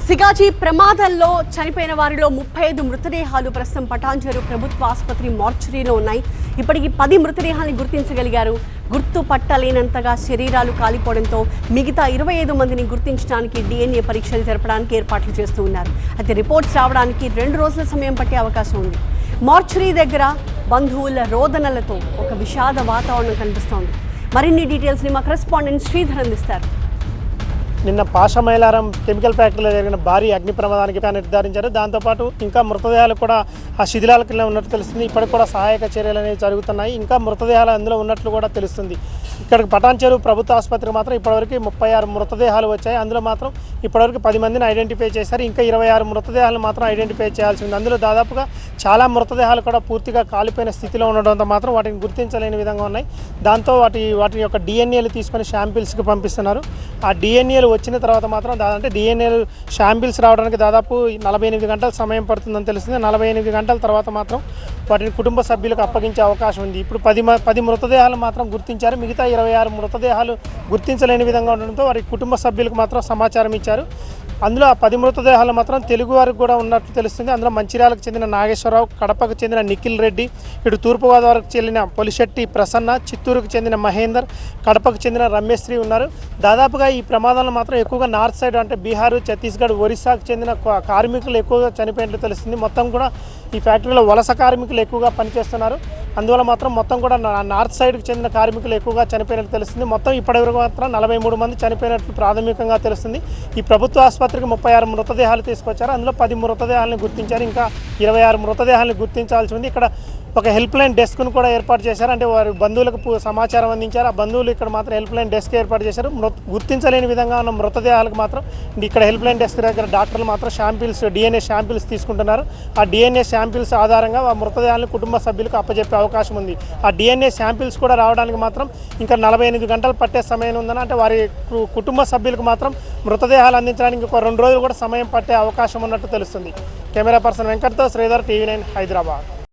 సిగాజీ ప్రమాదంలో చనిపోయిన వారిలో 35 మృతదేహాలు ప్రస్తుతం పటాన్చెరు ప్రభుత్వ ఆసుపత్రి మార్చురీలో ఉన్నాయి. ఇప్పటికి 10 మృతదేహాలను గుర్తించగలిగారు. గుర్తుపట్టలేనంతగా శరీరాలు కాలిపోవడంతో మిగతా 25 మందిని గుర్తించడానికి DNA పరీక్షలు జరపడానికి ఏర్పాట్లు చేస్తూ ఉన్నారు. అయితే రిపోర్ట్స్ రావడానికి 2 రోజుల సమయం పట్టే అవకాశం ఉంది. మార్చురీ దగ్గర బంధువుల రోదనలతో ఒక విషాద వాతావరణం కనిపిస్తోంది. మరిన్ని డీటెయిల్స్ని మా కరెస్పాండెంట్ శ్రీధర్ అందిస్తారు. నిన్న పాషమైలారం కెమికల్ ఫ్యాక్టరీలో జరిగిన భారీ అగ్ని ప్రమాదానికి నిర్ధారించారు. దాంతోపాటు ఇంకా మృతదేహాలు కూడా ఆ శిథిలాల కింద ఉన్నట్టు తెలుస్తుంది. ఇప్పటికి కూడా సహాయక చర్యలు అనేవి జరుగుతున్నాయి. ఇంకా మృతదేహాలు అందులో ఉన్నట్లు కూడా తెలుస్తుంది. ఇక్కడికి పటాన్చెరు ప్రభుత్వ ఆసుపత్రికి మాత్రం ఇప్పటివరకు 36 మృతదేహాలు వచ్చాయి. అందులో మాత్రం ఇప్పటివరకు 10 మందిని ఐడెంటిఫై చేశారు. ఇంకా 26 మృతదేహాలను మాత్రం ఐడెంటిఫై చేయాల్సి ఉంది. అందులో దాదాపుగా చాలా మృతదేహాలు కూడా పూర్తిగా కాలిపోయిన స్థితిలో ఉండడంతో మాత్రం వాటిని గుర్తించలేని విధంగా ఉన్నాయి. దాంతో వాటి యొక్క DNAలు తీసుకొని శాంపిల్స్కి పంపిస్తున్నారు. ఆ DNAలు వచ్చిన తర్వాత మాత్రం అంటే DNAలు శాంపిల్స్ రావడానికి దాదాపు 48 గంటల సమయం పడుతుందని తెలుస్తుంది. 48 గంటల తర్వాత మాత్రం వాటిని కుటుంబ సభ్యులకు అప్పగించే అవకాశం ఉంది. ఇప్పుడు 10 మృతదేహాలు మాత్రం గుర్తించారు. మిగతా 26 మృతదేహాలు గుర్తించలేని విధంగా ఉండడంతో వారి కుటుంబ సభ్యులకు మాత్రం సమాచారం ఇచ్చారు. అందులో ఆ 10 మృతదేహాలు మాత్రం తెలుగు వారికి కూడా ఉన్నట్లు తెలుస్తుంది. అందులో మంచిర్యాలకు చెందిన నాగేశ్వరరావు, కడపకు చెందిన నిఖిల్ రెడ్డి, ఇటు తూర్పుగోదావరికి చెందిన పొలిశెట్టి ప్రసన్న, చిత్తూరుకు చెందిన మహేందర్, కడపకు చెందిన రమేశ్రీ ఉన్నారు. దాదాపుగా ఈ ప్రమాదంలో మాత్రం ఎక్కువగా నార్త్ సైడ్ అంటే బీహార్, ఛత్తీస్గఢ్, ఒరిస్సాకు చెందిన కార్మికులు ఎక్కువగా చనిపోయినట్లు తెలుస్తుంది. మొత్తం కూడా ఈ ఫ్యాక్టరీలో వలస కార్మికులు ఎక్కువగా పనిచేస్తున్నారు. అందువల్ల మాత్రం మొత్తం కూడా నార్త్ సైడ్కి చెందిన కార్మికులు ఎక్కువగా చనిపోయినట్టు తెలుస్తుంది. మొత్తం ఇప్పటివరకు మాత్రం 43 మంది చనిపోయినట్లు ప్రాథమికంగా తెలుస్తుంది. ఈ ప్రభుత్వ ఆసుపత్రికి 36 మృతదేహాలు తీసుకొచ్చారు. అందులో 10 మృతదేహాలను గుర్తించారు. ఇంకా 26 మృతదేహాలను గుర్తించాల్సి ఉంది. ఇక్కడ ఒక హెల్ప్ లైన్ డెస్క్ను కూడా ఏర్పాటు చేశారు. అంటే వారి బంధువులకు సమాచారం అందించారు. ఆ బంధువులు ఇక్కడ మాత్రం హెల్ప్ లైన్ డెస్క్ ఏర్పాటు చేశారు. గుర్తించలేని విధంగా ఉన్న మృతదేహాలకు మాత్రం ఇక్కడ హెల్ప్ లైన్ డెస్క్ దగ్గర డాక్టర్లు మాత్రం DNA శాంపిల్స్ తీసుకుంటున్నారు. ఆ DNA శాంపిల్స్ ఆధారంగా ఆ మృతదేహాలను కుటుంబ సభ్యులకు అప్పచెప్పే అవకాశం ఉంది. ఆ DNA శాంపిల్స్ కూడా రావడానికి మాత్రం ఇంకా 48 గంటలు పట్టే సమయం ఉందని, అంటే వారి కుటుంబ సభ్యులకు మాత్రం మృతదేహాలు అందించడానికి ఒక 2 రోజులు కూడా సమయం పట్టే అవకాశం ఉన్నట్టు తెలుస్తుంది. కెమెరా పర్సన్ వెంకట్తో శ్రీధర్, TV9 హైదరాబాద్.